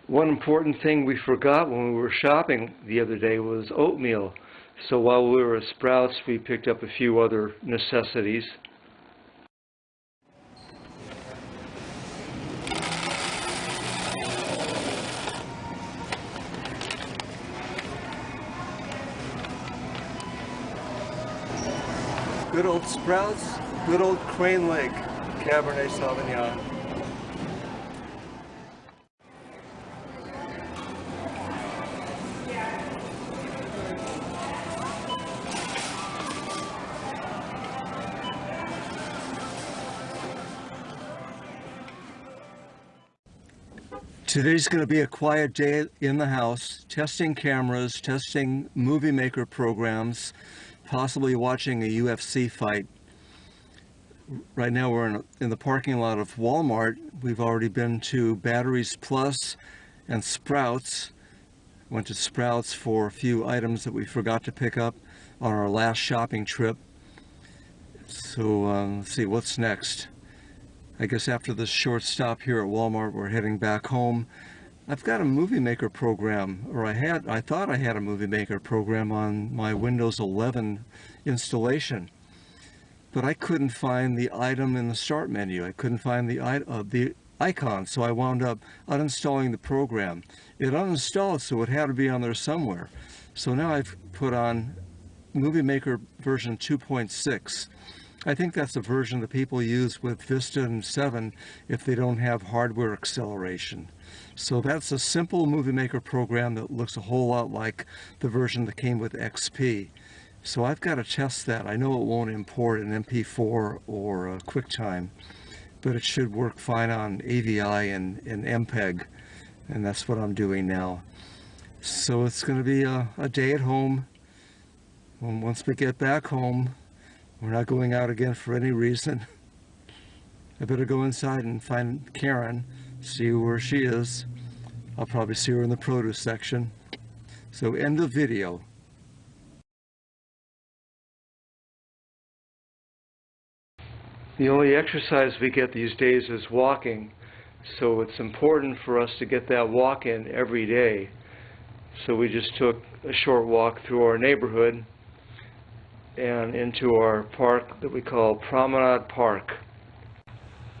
One important thing we forgot when we were shopping the other day was oatmeal. So while we were at Sprouts, we picked up a few other necessities. Good old Sprouts, good old Crane Lake Cabernet Sauvignon. Today's going to be a quiet day in the house, testing cameras, testing movie maker programs, possibly watching a UFC fight. Right now we're in the parking lot of Walmart. We've already been to Batteries Plus and Sprouts. Went to Sprouts for a few items that we forgot to pick up on our last shopping trip. So let's see what's next. I guess after this short stop here at Walmart, we're heading back home. I've got a movie maker program, or I thought I had a movie maker program on my Windows 11 installation, but I couldn't find the item in the start menu. I couldn't find the icon, so I wound up uninstalling the program. It uninstalled, so it had to be on there somewhere. So now I've put on Movie Maker version 2.6. I think that's the version that people use with Vista and 7 if they don't have hardware acceleration. So that's a simple Movie Maker program that looks a whole lot like the version that came with XP. So I've got to test that. I know it won't import an MP4 or QuickTime, but it should work fine on AVI and MPEG, and that's what I'm doing now. So it's going to be a day at home. Once we get back home, we're not going out again for any reason. I better go inside and find Karen, see where she is. I'll probably see her in the produce section. So end of video. The only exercise we get these days is walking, so it's important for us to get that walk in every day. So we just took a short walk through our neighborhood and into our park that we call Promenade Park.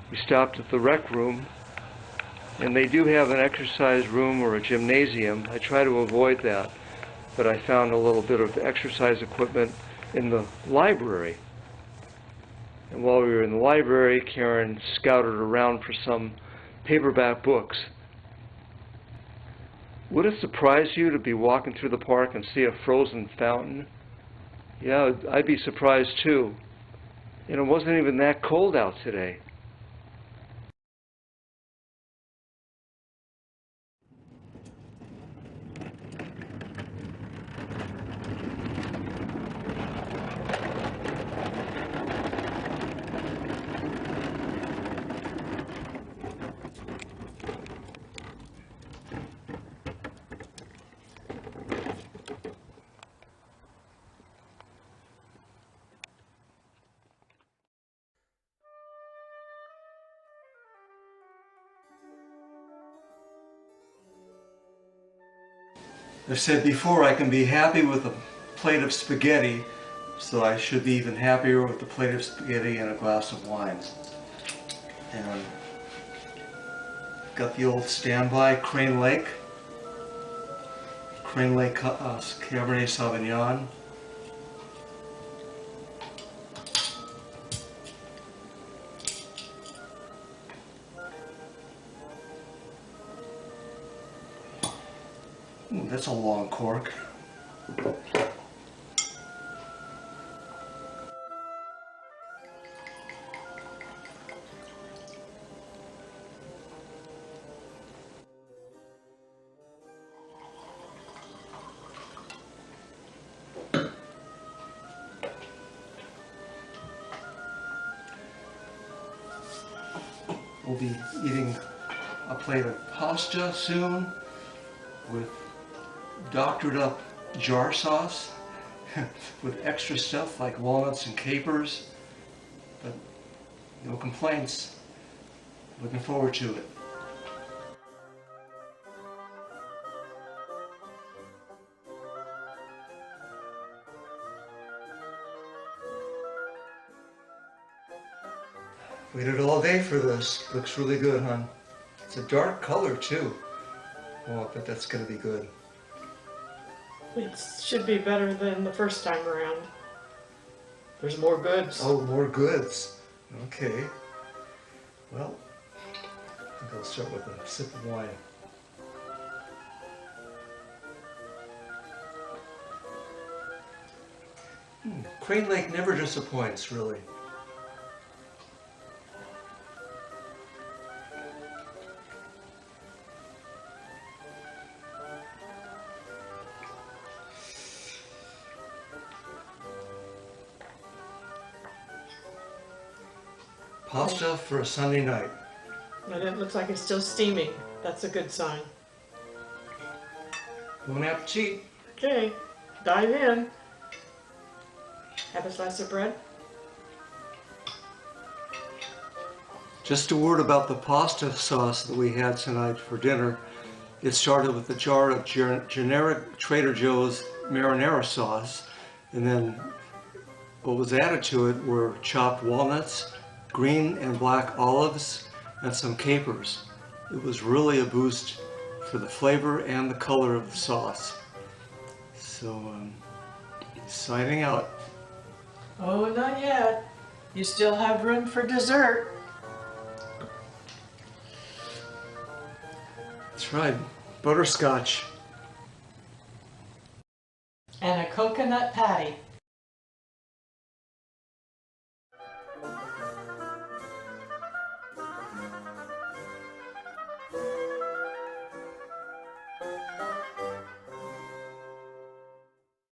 We stopped at the rec room, and they do have an exercise room or a gymnasium. I try to avoid that, but I found a little bit of exercise equipment in the library. And while we were in the library, Karen scouted around for some paperback books. Would it surprise you to be walking through the park and see a frozen fountain? Yeah, I'd be surprised too. And it wasn't even that cold out today. I've said before I can be happy with a plate of spaghetti, so I should be even happier with a plate of spaghetti and a glass of wine. And got the old standby Crane Lake Cabernet Sauvignon. Ooh, that's a long cork. We'll be eating a plate of pasta soon with doctored up jar sauce with extra stuff like walnuts and capers, but no complaints. Looking forward to it. Waited all day for this. Looks really good, hon. It's a dark color too. Oh, I bet that's gonna be good. It should be better than the first time around. There's more goods. Oh, more goods. Okay. Well, I think I'll start with a sip of wine. Crane Lake never disappoints, really. Pasta for a Sunday night. And it looks like it's still steaming. That's a good sign. Bon appetit. Okay, dive in. Have a slice of bread. Just a word about the pasta sauce that we had tonight for dinner. It started with a jar of generic Trader Joe's marinara sauce, and then what was added to it were chopped walnuts, green and black olives, and some capers. It was really a boost for the flavor and the color of the sauce. So, signing out. Oh, not yet. You still have room for dessert. That's right, butterscotch. And a coconut patty.